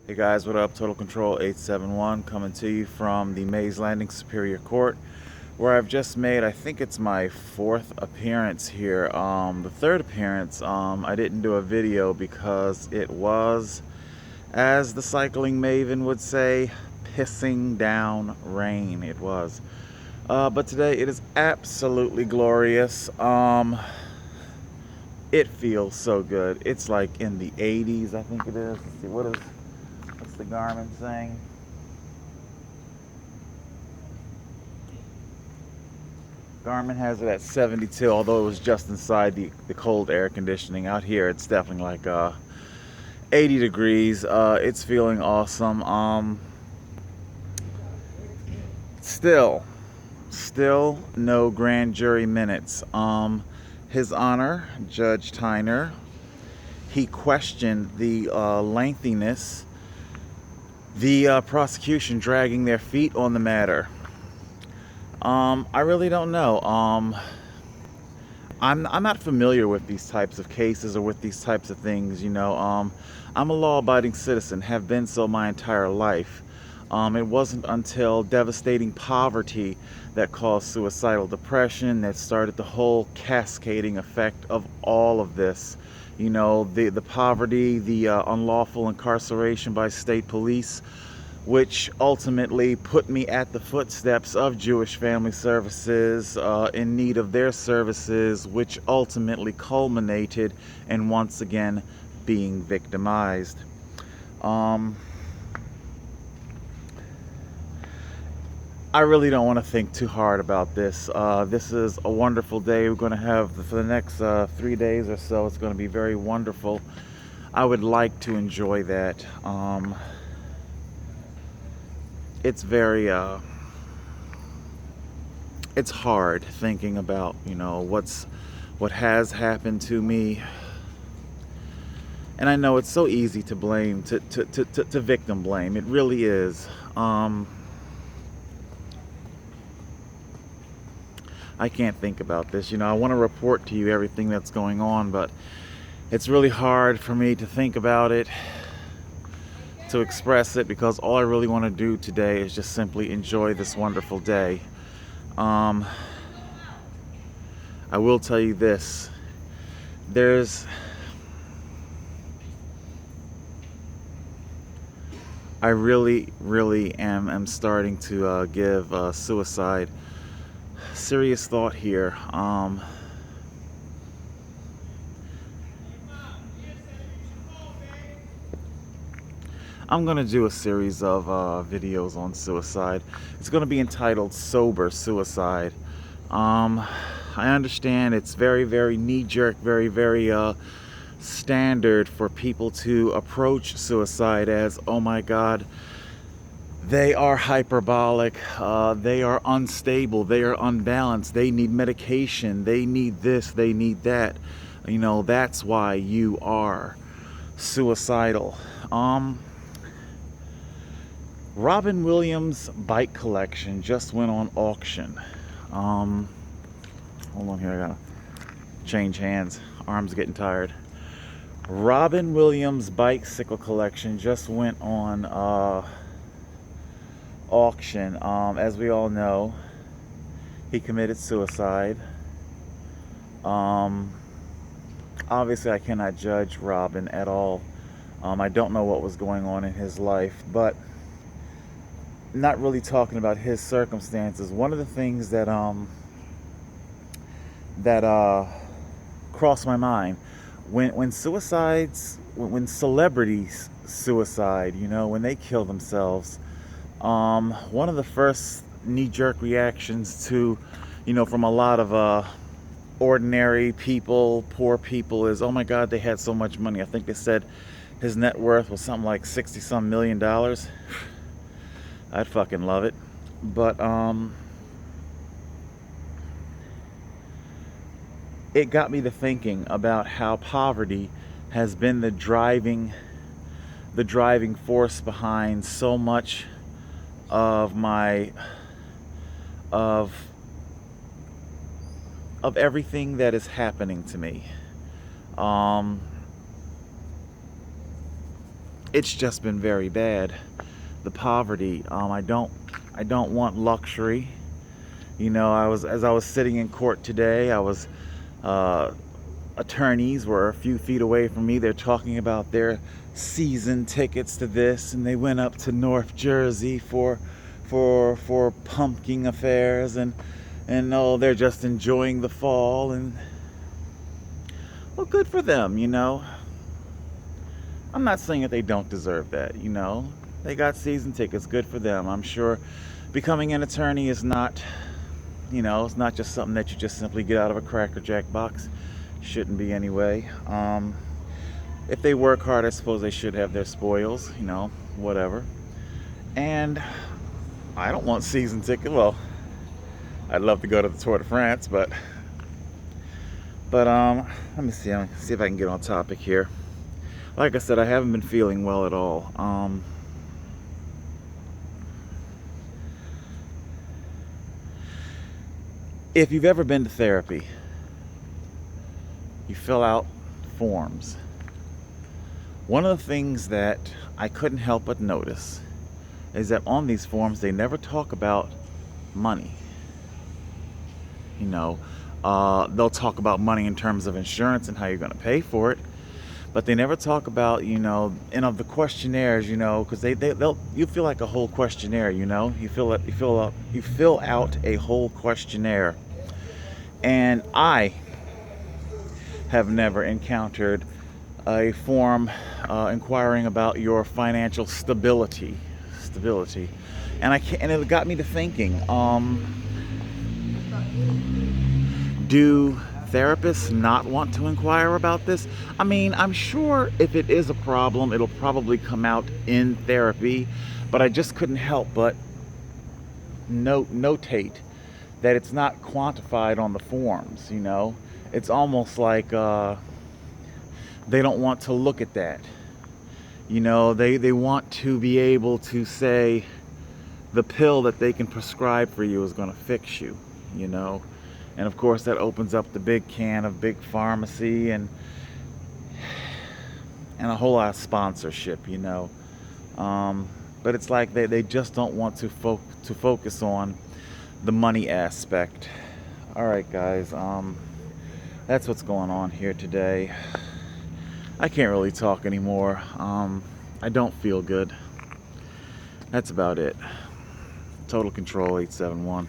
Hey guys, what up? Total Control 871 coming to you from the Mays Landing Superior Court, where I've just made, I think it's my fourth appearance here. The third appearance, I didn't do a video because it was, as the cycling maven would say, pissing down rain. It was. But today it is absolutely glorious. It feels so good. It's like in the 80s, I think it is. Let's see, what's the Garmin saying? Garmin has it at 72, although it was just inside the cold air conditioning. Out here, it's definitely like 80 degrees. It's feeling awesome. Still no grand jury minutes. His Honor, Judge Tyner, he questioned the lengthiness, the prosecution dragging their feet on the matter. I really don't know. I'm not familiar with these types of cases or with these types of things. I'm a law-abiding citizen, have been so my entire life. It wasn't until devastating poverty that caused suicidal depression that started the whole cascading effect of all of this. The poverty, the unlawful incarceration by state police, which ultimately put me at the footsteps of Jewish Family Services, in need of their services, which ultimately culminated in once again being victimized. I really don't want to think too hard about this. This is a wonderful day we're going to have for the next 3 days or so. It's going to be very wonderful. I would like to enjoy that. It's very it's hard thinking about what has happened to me, and I know it's so easy to blame, to victim blame. It really is. I can't think about this. I want to report to you everything that's going on, but it's really hard for me to think about it, to express it, because all I really want to do today is just simply enjoy this wonderful day. I will tell you this. I really am starting to give suicide serious thought here. I'm gonna do a series of videos on suicide. It's gonna be entitled Sober Suicide. I understand it's very knee-jerk, very standard for people to approach suicide as, oh my God, they are hyperbolic, they are unstable, they are unbalanced, they need medication, they need this, they need that. That's why you are suicidal. Robin Williams' bike collection just went on auction. Hold on here, I gotta change hands. Arms getting tired. Robin Williams' bicycle collection just went on auction. As we all know, he committed suicide. Obviously, I cannot judge Robin at all. I don't know what was going on in his life, but not really talking about his circumstances. One of the things that crossed my mind when celebrities suicide, when they kill themselves, one of the first knee-jerk reactions to, from a lot of ordinary people, poor people, is, oh my God, they had so much money. I think they said his net worth was something like $60-some million. I'd fucking love it. But it got me to thinking about how poverty has been the driving force behind so much of of everything that is happening to me. it's just been very bad. The poverty. I don't want luxury. You know, as I was sitting in court today, attorneys were a few feet away from me. They're talking about their season tickets to this, and they went up to North Jersey for pumpkin affairs, and oh, they're just enjoying the fall, and well, good for them, you know. I'm not saying that they don't deserve that, you know. They got season tickets, good for them. I'm sure becoming an attorney is not, you know, it's not just something that you just simply get out of a Cracker Jack box. Shouldn't be anyway. If they work hard, I suppose they should have their spoils, you know, whatever. And I don't want season tickets. Well, I'd love to go to the Tour de France, but let me see if I can get on topic here. Like I said, I haven't been feeling well at all. If you've ever been to therapy, you fill out forms. One of the things that I couldn't help but notice is that on these forms they never talk about money. You know, they'll talk about money in terms of insurance and how you're going to pay for it, but they never talk about, you know, and of the questionnaires, you know, because you feel like a whole questionnaire, you know, you fill out a whole questionnaire, and I have never encountered a form inquiring about your financial stability, and it got me to thinking. Do therapists not want to inquire about this? I mean, I'm sure if it is a problem, it'll probably come out in therapy, but I just couldn't help but notate that it's not quantified on the forms, you know? It's almost like they don't want to look at that. You know, they want to be able to say the pill that they can prescribe for you is going to fix you, you know? And of course that opens up the big can of big pharmacy and a whole lot of sponsorship, you know. But it's like they just don't want to focus on the money aspect. All right, guys. That's what's going on here today. I can't really talk anymore. I don't feel good. That's about it. Total Control 871.